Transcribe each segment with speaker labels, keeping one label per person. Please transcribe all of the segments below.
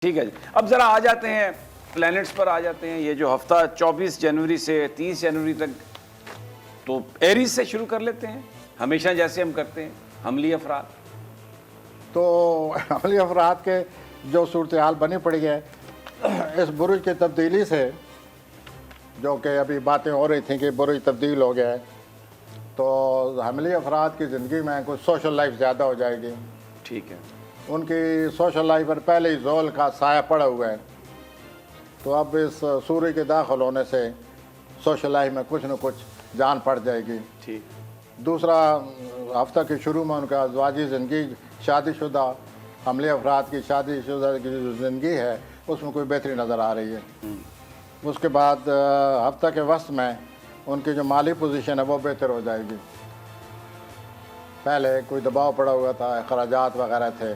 Speaker 1: ٹھیک ہے جی، اب ذرا آ جاتے ہیں پلینٹس پر، آ جاتے ہیں. یہ جو ہفتہ 24 جنوری سے 30 جنوری تک، تو ایریز سے شروع کر لیتے ہیں ہمیشہ جیسے ہم کرتے ہیں. حملی افراد،
Speaker 2: تو حملی افراد کے جو صورتحال بنی پڑی ہے اس برج کی تبدیلی سے، جو کہ ابھی باتیں ہو رہی تھیں کہ برج تبدیل ہو گیا ہے، تو حملی افراد کی زندگی میں کچھ سوشل لائف زیادہ ہو جائے گی.
Speaker 1: ٹھیک ہے.
Speaker 2: ان کی سوشل لائف پر پہلے ہی زول کا سایہ پڑا ہوا ہے، تو اب اس سورج کے داخل ہونے سے سوشل لائف میں کچھ نہ کچھ جان پڑ جائے گی.
Speaker 1: ٹھیک.
Speaker 2: دوسرا، ہفتہ کے شروع میں ان کا ازواجی زندگی، شادی شدہ حملی افراد کی شادی شدہ کی جو زندگی ہے اس میں کوئی بہتری نظر آ رہی ہے. اس کے بعد ہفتہ کے وسط میں ان کی جو مالی پوزیشن ہے وہ بہتر ہو جائے گی. پہلے کوئی دباؤ پڑا ہوا تھا، اخراجات وغیرہ تھے،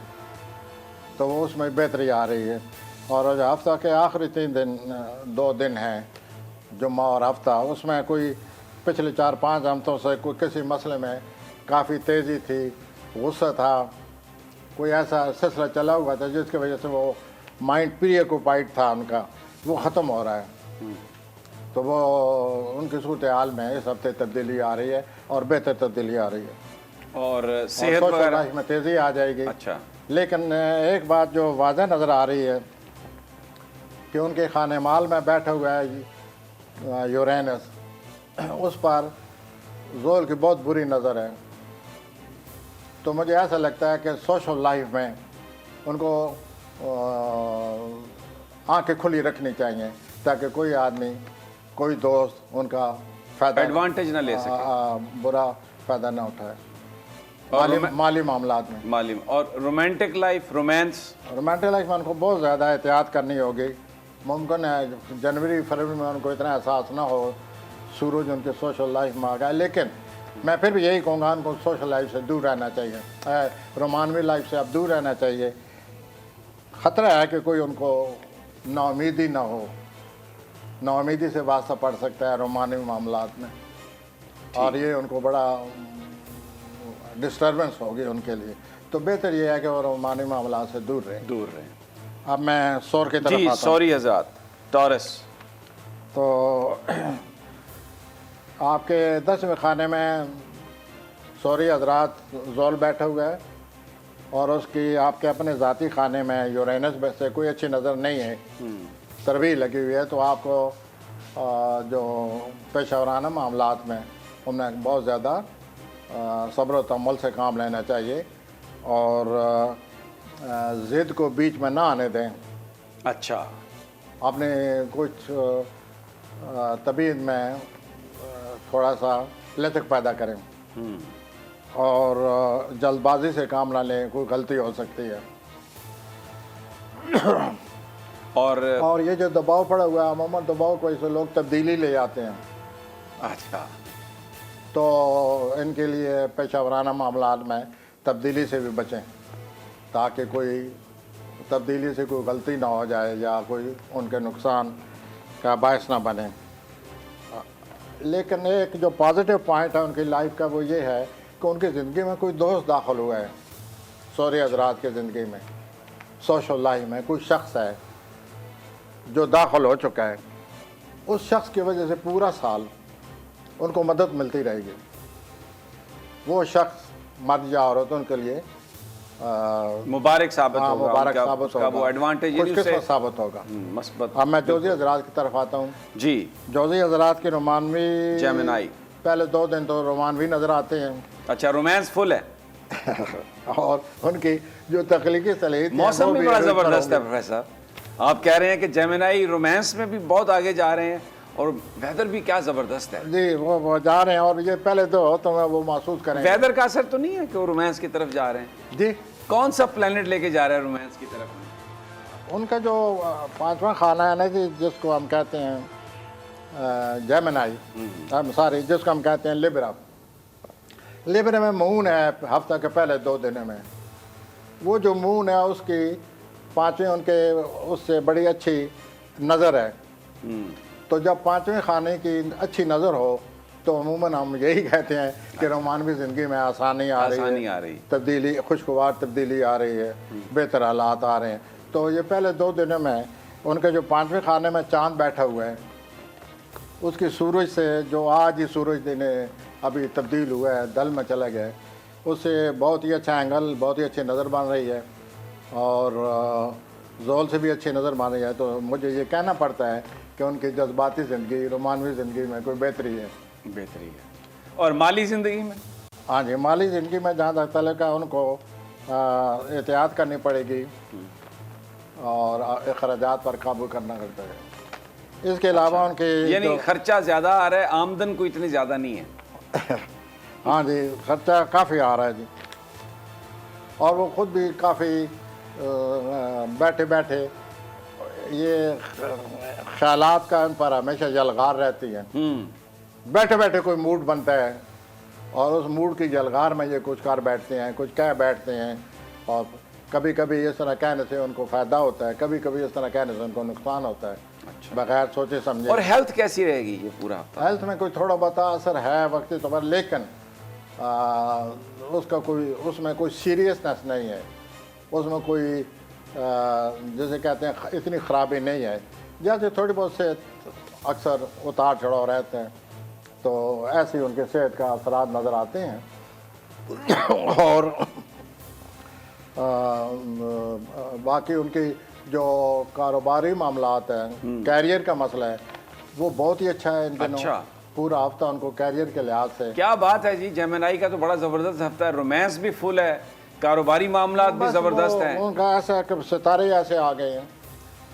Speaker 2: تو وہ اس میں بہتری آ رہی ہے. اور جو ہفتہ کے آخری 2 دن ہیں، جمعہ اور ہفتہ، اس میں کوئی پچھلے 4-5 ہفتوں سے کوئی کسی مسئلے میں کافی تیزی تھی، غصہ تھا، کوئی ایسا سلسلہ چلا ہوا تھا جس کی وجہ سے وہ مائنڈ پری آکوپائڈ تھا ان کا، وہ ختم ہو رہا ہے. تو وہ ان کی صورتحال میں اس ہفتے تبدیلی آ رہی ہے اور بہتر تبدیلی آ رہی ہے،
Speaker 1: اور صحت وغیرہ
Speaker 2: میں تیزی آ جائے گی.
Speaker 1: اچھا.
Speaker 2: لیکن ایک بات جو واضح نظر آ رہی ہے کہ ان کے خانہ مال میں بیٹھا ہوا ہے یورینس، اس پر زول کی بہت بری نظر ہے. تو مجھے ایسا لگتا ہے کہ سوشل لائف میں ان کو آنکھیں کھلی رکھنی چاہیے تاکہ کوئی آدمی، کوئی دوست ان کا فائدہ،
Speaker 1: ایڈوانٹیج نہ لے سکے،
Speaker 2: برا فائدہ نہ اٹھائے مالی معاملات میں.
Speaker 1: معلوم. اور رومانٹک لائف،
Speaker 2: رومانٹک لائف میں ان کو بہت زیادہ احتیاط کرنی ہوگی. ممکن ہے جنوری فروری میں ان کو اتنا احساس نہ ہو، سورج ان کے سوشل لائف میں آ گیا، لیکن میں پھر بھی یہی کہوں گا ان کو سوشل لائف سے دور رہنا چاہیے، رومانوی لائف سے اب دور رہنا چاہیے. خطرہ ہے کہ کوئی ان کو نا امیدی نہ ہو، نا امیدی سے واسطہ پڑ سکتا ہے رومانوی معاملات میں، اور یہ ان کو بڑا ڈسٹربنس ہوگی ان کے لیے. تو بہتر یہ ہے کہ وہ رومانوی معاملات سے دور رہیں. اب میں سور کی طرف آتا ہوں.
Speaker 1: سوری حضرات، ٹورس.
Speaker 2: تو آپ کے 10ویں خانے میں سوری حضرات زول بیٹھا ہوا ہے، اور اس کی آپ کے اپنے ذاتی خانے میں یورینس سے کوئی اچھی نظر نہیں ہے، ترویج لگی ہوئی ہے. تو آپ کو جو پیشہ ورانہ معاملات میں ان میں بہت زیادہ صبر و تحمل سے کام لینا چاہیے، اور ضد کو بیچ میں نہ آنے دیں.
Speaker 1: اچھا.
Speaker 2: اپنے کچھ طبیعت میں تھوڑا سا لچک پیدا کریں، اور جلد بازی سے کام نہ لیں، کوئی غلطی ہو سکتی ہے. اور یہ جو دباؤ پڑا ہوا ہے، عموماً دباؤ کو اسے لوگ تبدیلی لے جاتے ہیں.
Speaker 1: اچھا.
Speaker 2: تو ان کے لیے پیشہ ورانہ معاملات میں تبدیلی سے بھی بچیں، تاکہ کوئی تبدیلی سے کوئی غلطی نہ ہو جائے یا کوئی ان کے نقصان کا باعث نہ بنے. لیکن ایک جو پازیٹیو پوائنٹ ہے ان کی لائف کا، وہ یہ ہے کہ ان کی زندگی میں کوئی دوست داخل ہوا ہے. سوری حضرات کی زندگی میں، سوشل لائف میں کوئی شخص ہے جو داخل ہو چکا ہے. اس شخص کی وجہ سے پورا سال ان کو مدد ملتی رہے گی. وہ شخص مرد یا عورت ان کے لیے
Speaker 1: مبارک ثابت ہوگا،
Speaker 2: مبارک ثابت ہوگا،
Speaker 1: وہ ایڈوانٹیج
Speaker 2: خوش قسمت ثابت ہوگا.
Speaker 1: مثبت.
Speaker 2: اب میں جوزی حضرات کی طرف آتا ہوں.
Speaker 1: جی.
Speaker 2: جوزی حضرات کی رومانوی
Speaker 1: جیمنائی،
Speaker 2: پہلے 2 دن تو رومانوی نظر آتے ہیں.
Speaker 1: اچھا، رومانس فل ہے.
Speaker 2: اور ان کی جو تخلیقی صلاحیت،
Speaker 1: موسم بھی بڑا زبردست ہے پروفیسر. آپ کہہ رہے ہیں کہ جیمنائی رومانس میں بھی بہت آگے جا رہے ہیں، اور ویدر بھی کیا زبردست ہے.
Speaker 2: جی، وہ جا رہے ہیں، اور یہ پہلے تو میں وہ محسوس کریں.
Speaker 1: ویدر کا اثر تو نہیں ہے کہ وہ رومانس کی طرف جا رہے ہیں؟
Speaker 2: جی.
Speaker 1: کون سا پلانٹ لے کے جا رہا ہے رومانس کی طرف؟
Speaker 2: ان کا جو 5واں خانہ ہے نا جی، جس کو ہم کہتے ہیں جیمنائی، سوری، جس کو ہم کہتے ہیں لیبرا میں مون ہے ہفتہ کے پہلے 2 دنوں میں. وہ جو مون ہے اس کی 5ویں ان کے اس سے بڑی اچھی نظر ہے. تو جب 5ویں خانے کی اچھی نظر ہو تو عموماً ہم یہی کہتے ہیں کہ رومانوی زندگی میں آسانی آ رہی ہے، تبدیلی، خوشگوار تبدیلی آ رہی ہے، بہتر حالات آ رہے ہیں. تو یہ پہلے 2 دنوں میں ان کے جو 5ویں خانے میں چاند بیٹھا ہوا ہے، اس کی سورج سے جو آج ہی سورج دن ابھی تبدیل ہوا ہے، دل میں چلا گیا ہے، اس سے بہت ہی اچھا اینگل، بہت ہی اچھی نظر بن رہی ہے اور زول سے بھی اچھی نظر بن رہی ہے. تو مجھے یہ کہنا پڑتا ہے کہ ان کی جذباتی زندگی، رومانوی زندگی میں کوئی بہتری ہے.
Speaker 1: بہتری ہے. اور مالی زندگی میں؟
Speaker 2: ہاں جی، مالی زندگی میں جہاں تک تعلق ہے ان کو احتیاط کرنی پڑے گی اور اخراجات پر قابو کرنا پڑتا ہے. اس کے علاوہ ان کے
Speaker 1: یعنی خرچہ زیادہ آ رہا ہے، آمدن کو اتنی زیادہ نہیں ہے.
Speaker 2: ہاں جی، خرچہ کافی آ رہا ہے جی. اور وہ خود بھی کافی بیٹھے بیٹھے یہ خیالات کا ان پر ہمیشہ یلغار رہتی ہیں. بیٹھے بیٹھے کوئی موڈ بنتا ہے اور اس موڈ کی یلغار میں یہ کچھ کر بیٹھتے ہیں، کچھ کہہ بیٹھتے ہیں، اور کبھی کبھی اس طرح کہنے سے ان کو فائدہ ہوتا ہے، کبھی کبھی اس طرح کہنے سے ان کو نقصان ہوتا ہے. بغیر سوچے سمجھے.
Speaker 1: اور ہیلتھ کیسی رہے گی یہ پورا ہفتہ؟
Speaker 2: ہیلتھ میں کوئی تھوڑا بہت اثر ہے وقتی طور پر، لیکن اس میں کوئی سیریسنس نہیں ہے، اس میں کوئی جیسے کہتے ہیں اتنی خرابی نہیں ہے. جیسے تھوڑی بہت سے اکثر اتار چڑھاؤ رہتے ہیں، تو ایسے ہی ان کے صحت کا اثرات نظر آتے ہیں. اور باقی ان کی جو کاروباری معاملات ہیں، کیریئر کا مسئلہ ہے، وہ بہت ہی اچھا ہے ان دنوں. پورا ہفتہ ان کو کیریئر کے لحاظ سے.
Speaker 1: کیا بات ہے جی، جیمنائی کا تو بڑا زبردست ہفتہ ہے. رومانس بھی فل ہے، کاروباری معاملات بھی زبردست ہیں.
Speaker 2: ان کا ایسا کہ ستارے ایسے آ گئے ہیں،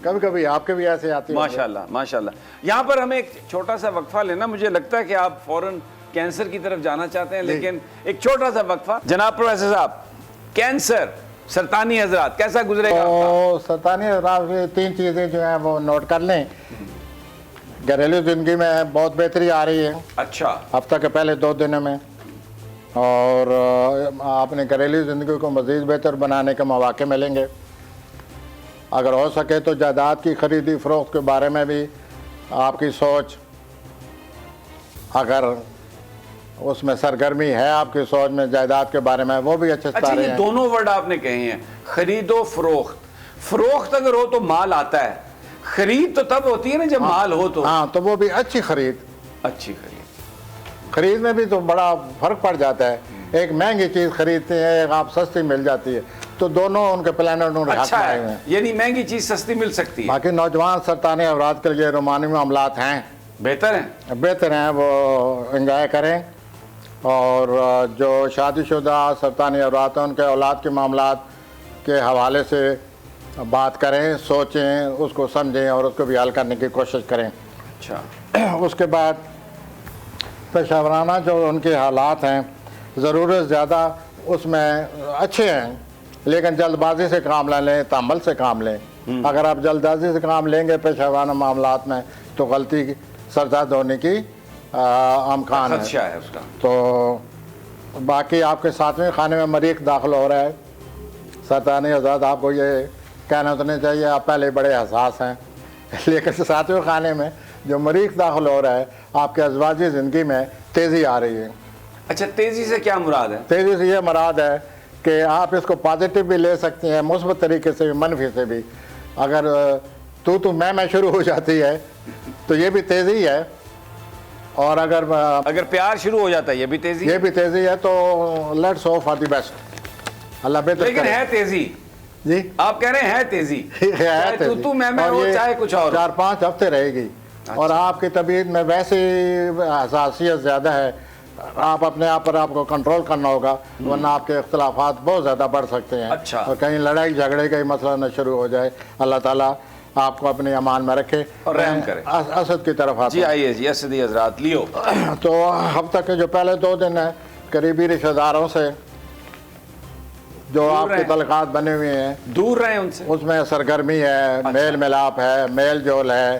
Speaker 2: کبھی کبھی آپ کے بھی ایسے آتے ہیں.
Speaker 1: ماشاءاللہ ماشاءاللہ. یہاں پر ہمیں ایک چھوٹا سا وقفہ لینا. مجھے لگتا ہے کہ آپ فوراً کینسر کی طرف جانا چاہتے ہیں، لیکن ایک چھوٹا سا وقفہ. جناب پروفیسر صاحب، کینسر، سرطانی حضرات کیسا گزرے گا؟
Speaker 2: تو سرطانی حضرات میں 3 چیزیں جو ہیں وہ نوٹ کر لیں. گھریلو زندگی میں بہت بہتری آ رہی ہے
Speaker 1: اچھا
Speaker 2: ہفتہ کے پہلے 2 دنوں میں، اور آپ نے گھریلو زندگی کو مزید بہتر بنانے کے مواقع ملیں گے. اگر ہو سکے تو جائیداد کی خریدی فروخت کے بارے میں بھی آپ کی سوچ، اگر اس میں سرگرمی ہے آپ کی سوچ میں جائیداد کے بارے میں، وہ بھی اچھے
Speaker 1: اچھا.
Speaker 2: ستارے
Speaker 1: یہ
Speaker 2: ہیں.
Speaker 1: دونوں ورڈ آپ نے کہے ہیں، خرید و فروخت. فروخت اگر ہو تو مال آتا ہے، خرید تو تب ہوتی ہے نا جب مال ہو. تو
Speaker 2: ہاں، تو وہ بھی اچھی خرید.
Speaker 1: اچھی خرید.
Speaker 2: خرید میں بھی تو بڑا فرق پڑ جاتا ہے. ایک مہنگی چیز خریدتے ہیں، ایک آپ سستی مل جاتی ہے، تو دونوں ان کے پلانٹ
Speaker 1: اچھا ہے، یعنی مہنگی چیز سستی مل سکتی ہے.
Speaker 2: باقی نوجوان سرطانی امراض کے لیے رومانوی معاملات ہیں، بہتر ہیں، وہ انجوائے کریں. اور جو شادی شدہ سرطانی امراض ہیں ان کے اولاد کے معاملات کے حوالے سے بات کریں، سوچیں، اس کو سمجھیں اور اس کو بھی حل کرنے کی کوشش کریں.
Speaker 1: اچھا.
Speaker 2: اس کے بعد پیشہ ورانہ جو ان کے حالات ہیں، ضرورت زیادہ اس میں اچھے ہیں، لیکن جلد بازی سے کام نہ لیں، تحمل سے کام لیں. اگر آپ جلد بازی سے کام لیں گے پیشہ ورانہ معاملات میں تو غلطی سرزد ہونے کی امکان
Speaker 1: خدشہ ہے اس کا.
Speaker 2: تو باقی آپ کے 7ویں خانے میں مریخ داخل ہو رہا ہے. سرطانی حضرات آپ کو یہ کہنا تو نہیں چاہیے آپ پہلے بڑے حساس ہیں، لیکن 7ویں خانے میں جو مریخ داخل ہو رہا ہے آپ کے ازواجی زندگی میں تیزی آ رہی ہے.
Speaker 1: اچھا، تیزی سے کیا مراد ہے؟
Speaker 2: تیزی سے یہ مراد ہے کہ آپ اس کو پازیٹیو بھی لے سکتے ہیں، مثبت طریقے سے بھی، منفی سے بھی. اگر تو میں شروع ہو جاتی ہے تو یہ بھی تیزی ہے، اور اگر
Speaker 1: پیار شروع ہو جاتا ہے یہ بھی تیزی
Speaker 2: ہے. تو let's hope for the best. اللہ بہتر.
Speaker 1: لیکن ہے تیزی
Speaker 2: جی،
Speaker 1: آپ کہہ رہے ہیں ہے تیزی، تو میں ہو چاہے کچھ اور.
Speaker 2: 4-5 ہفتے رہے گی. اور آپ کی طبیعت میں ویسے حساسیت زیادہ ہے، آپ اپنے آپ پر آپ کو کنٹرول کرنا ہوگا، ورنہ آپ کے اختلافات بہت زیادہ بڑھ سکتے ہیں.
Speaker 1: اچھا.
Speaker 2: اور کہیں لڑائی جھگڑے کا ہی مسئلہ نہ شروع ہو جائے. اللہ تعالیٰ آپ کو اپنے امان میں رکھے
Speaker 1: اور رحم کرے.
Speaker 2: اسد کی طرف آتے.
Speaker 1: جی آئیے جی، اسدی حضرات لیو.
Speaker 2: تو ہفتہ کے جو پہلے 2 دن ہیں قریبی رشتہ داروں سے جو آپ کے تعلقات بنے ہوئے ہیں
Speaker 1: دور رہیں ان سے،
Speaker 2: اس میں سرگرمی ہے، میل ملاپ ہے، میل جول ہے،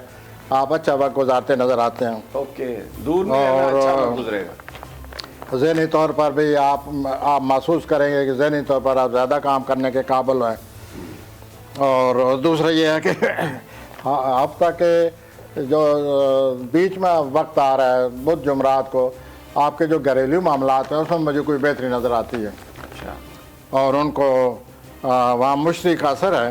Speaker 2: آپ اچھا وقت گزارتے نظر آتے ہیں.
Speaker 1: اوکے، دور میں اچھا وقت گزرے گا.
Speaker 2: ذہنی طور پر بھی آپ محسوس کریں گے کہ ذہنی طور پر آپ زیادہ کام کرنے کے قابل ہیں. اور دوسرا یہ ہے کہ ہفتہ کے جو بیچ میں وقت آ رہا ہے بدھ جمعرات کو، آپ کے جو گھریلو معاملات ہیں اس میں مجھے کوئی بہتری نظر آتی ہے.
Speaker 1: اچھا.
Speaker 2: اور ان کو وہاں مشتری کا اثر ہے،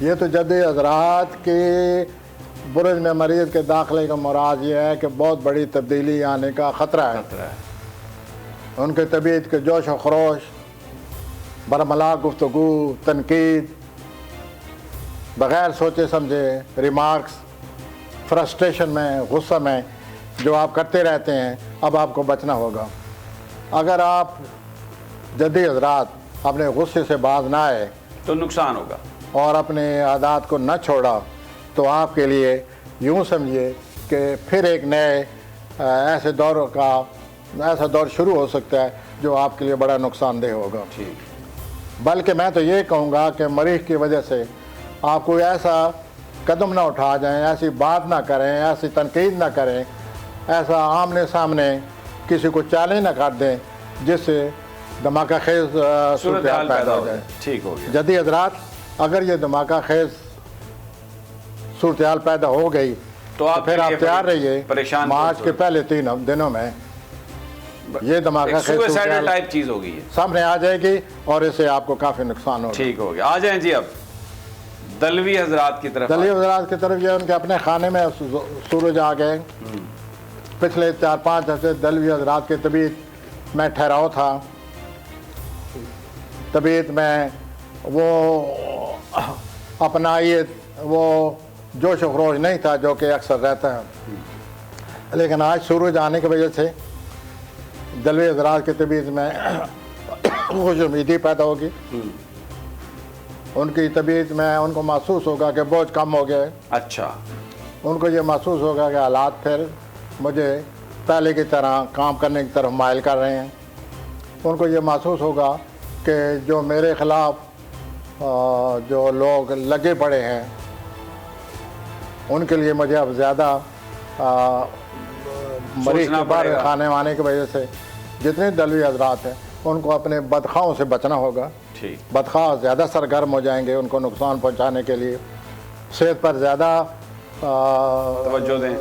Speaker 2: یہ تو جدید حضرات کے برج میں مریض کے داخلے کا مراد یہ ہے کہ بہت بڑی تبدیلی آنے کا خطرہ ہے۔ ان کے طبیعت کے جوش و خروش، برملا گفتگو، تنقید، بغیر سوچے سمجھے ریمارکس، فرسٹریشن میں، غصہ میں جو آپ کرتے رہتے ہیں، اب آپ کو بچنا ہوگا۔ اگر آپ جدید حضرات اپنے غصے سے باز نہ آئے
Speaker 1: تو نقصان ہوگا، اور
Speaker 2: اپنے عادات کو نہ چھوڑا تو آپ کے لیے یوں سمجھیے کہ پھر ایک نئے ایسا دور شروع ہو سکتا ہے جو آپ کے لیے بڑا نقصان دہ ہوگا۔ بلکہ میں تو یہ کہوں گا کہ مریض کی وجہ سے آپ کوئی ایسا قدم نہ اٹھا جائیں، ایسی بات نہ کریں، ایسی تنقید نہ کریں، ایسا آمنے سامنے کسی کو چیلنج نہ کر دیں جس سے دھماکہ خیز صورتحال پیدا ہو جائے۔
Speaker 1: ٹھیک ہو گیا
Speaker 2: جدید حضرات، اگر یہ دھماکہ خیز صورتحال پیدا ہو گئی تو پھر آپ تیار رہیے، مارچ کے پہلے 3 دنوں میں یہ دھماکہ خیز
Speaker 1: سوسائڈل ٹائپ چیز ہوگی، یہ
Speaker 2: سامنے آ جائے گی اور اس سے آپ کو کافی نقصان ہوگا۔
Speaker 1: ٹھیک ہو گیا، آ جائیں جی اب دلوی حضرات کی طرف۔
Speaker 2: دلوی حضرات کی طرف یہ ان کے اپنے خانے میں سورج آ گئے۔ پچھلے 4-5 ہفتے دلوی حضرات کی طبیعت میں ٹھہراؤ تھا، طبیعت میں وہ اپنا وہ جوش و خروش نہیں تھا جو کہ اکثر رہتا ہے، لیکن آج سورج آنے کی وجہ سے دلوی حضرات کی طبیعت میں خوش امیدی پیدا ہوگی۔ ان کی طبیعت میں ان کو محسوس ہوگا کہ بوجھ کم ہو گیا ہے۔
Speaker 1: اچھا،
Speaker 2: ان کو یہ محسوس ہوگا کہ حالات پھر مجھے پہلے کی طرح کام کرنے کی طرف مائل کر رہے ہیں۔ ان کو یہ محسوس ہوگا کہ جو میرے خلاف جو لوگ لگے پڑے ہیں ان کے لیے مجھے اب زیادہ مریض کے باہر کھانے وانے کی وجہ سے جتنے دلوی حضرات ہیں ان کو اپنے بدخواہوں سے بچنا ہوگا۔ بدخواہ زیادہ سرگرم ہو جائیں گے ان کو نقصان پہنچانے کے لیے۔ صحت پر زیادہ
Speaker 1: توجہ دیں،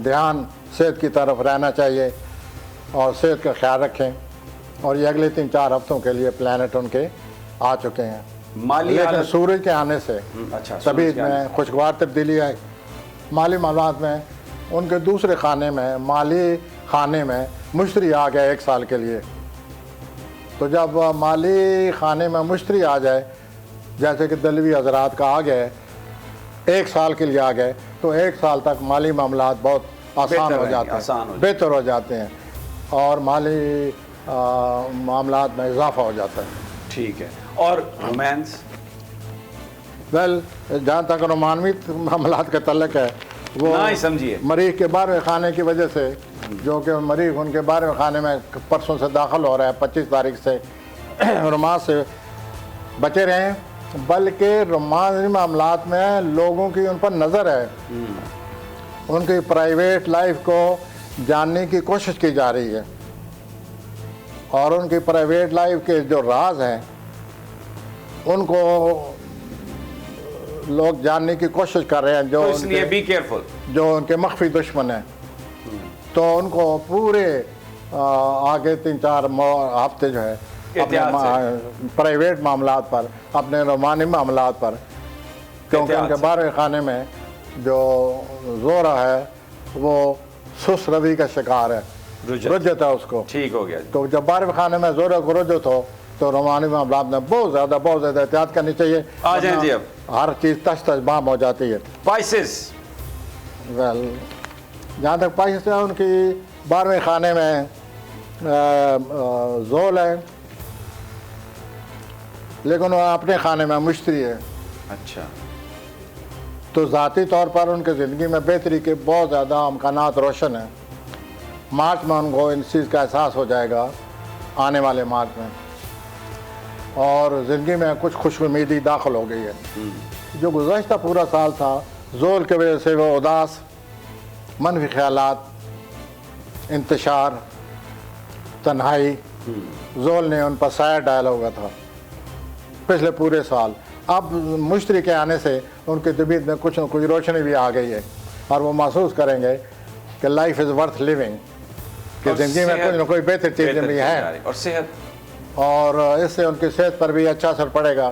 Speaker 2: دھیان صحت کی طرف رہنا چاہیے اور صحت کا خیال رکھیں۔ اور یہ اگلے 3-4 ہفتوں کے لیے پلانٹ ان کے آ چکے ہیں، لیکن سورج کے آنے سے طبیعت میں خوشگوار تبدیلی آئی۔ مالی معاملات میں ان کے دوسرے خانے میں، مالی خانے میں مشتری آ گئے 1 سال کے لیے۔ تو جب مالی خانے میں مشتری آ جائے، جیسے کہ دلوی حضرات کا آ گئے 1 سال کے لیے آ گئے، تو 1 سال تک مالی معاملات بہت آسان ہو جاتے ہیں، بہتر ہو جاتے ہیں اور مالی معاملات میں اضافہ ہو جاتا ہے۔
Speaker 1: ٹھیک ہے، اور رومانس؟
Speaker 2: جہاں تک رومانوی معاملات کا تعلق ہے وہ مریخ کے 12ویں خانے کی وجہ سے، جو کہ مریخ ان کے 12ویں خانے میں پرسوں سے داخل ہو رہا ہے، 25 تاریخ سے، رومانس سے بچے رہیں۔ بلکہ رومانوی معاملات میں لوگوں کی ان پر نظر ہے، ان کی پرائیویٹ لائف کو جاننے کی کوشش کی جا رہی ہے اور ان کی پرائیویٹ لائف کے جو راز ہیں ان کو لوگ جاننے کی کوشش کر رہے ہیں، جو ان کے مخفی دشمن ہیں۔ تو ان کو پورے آگے 3-4 ہفتے جو ہے اپنے پرائیویٹ معاملات پر، اپنے رومانی معاملات پر، کیونکہ ان کے 12ویں خانے میں جو زورا ہے وہ سست روی کا شکار ہے، رجت ہے اس کو۔
Speaker 1: ٹھیک ہو گیا۔
Speaker 2: تو جب 12ویں خانے میں زورا کو رجت ہو تو رومانی معاملات میں بہت زیادہ احتیاط کرنی چاہیے۔
Speaker 1: آ جائیں جی اب،
Speaker 2: ہر چیز تش بام ہو جاتی ہے۔
Speaker 1: پائسس،
Speaker 2: جہاں تک پائسس ہے، ان کی 12ویں خانے میں زول ہے، لیکن وہ اپنے خانے میں مشتری ہے۔
Speaker 1: اچھا،
Speaker 2: تو ذاتی طور پر ان کے زندگی میں بہتری کے بہت زیادہ امکانات روشن ہیں۔ مارچ میں ان کو ان چیز کا احساس ہو جائے گا، آنے والے مارچ میں، اور زندگی میں کچھ خوش امیدی داخل ہو گئی ہے۔ جو گزشتہ پورا سال تھا، زول کی وجہ سے وہ اداس، منفی خیالات، انتشار، تنہائی، زول نے ان پر سایہ ڈالا ہوا تھا پچھلے پورے سال۔ اب مشتری کے آنے سے ان کی طبیعت میں کچھ نہ کچھ روشنی بھی آ گئی ہے اور وہ محسوس کریں گے کہ لائف از ورتھ لیونگ، کہ زندگی میں کچھ نہ کوئی بہتر چیزیں بھی ہیں،
Speaker 1: اور صحت،
Speaker 2: اور اس سے ان کی صحت پر بھی اچھا اثر پڑے گا۔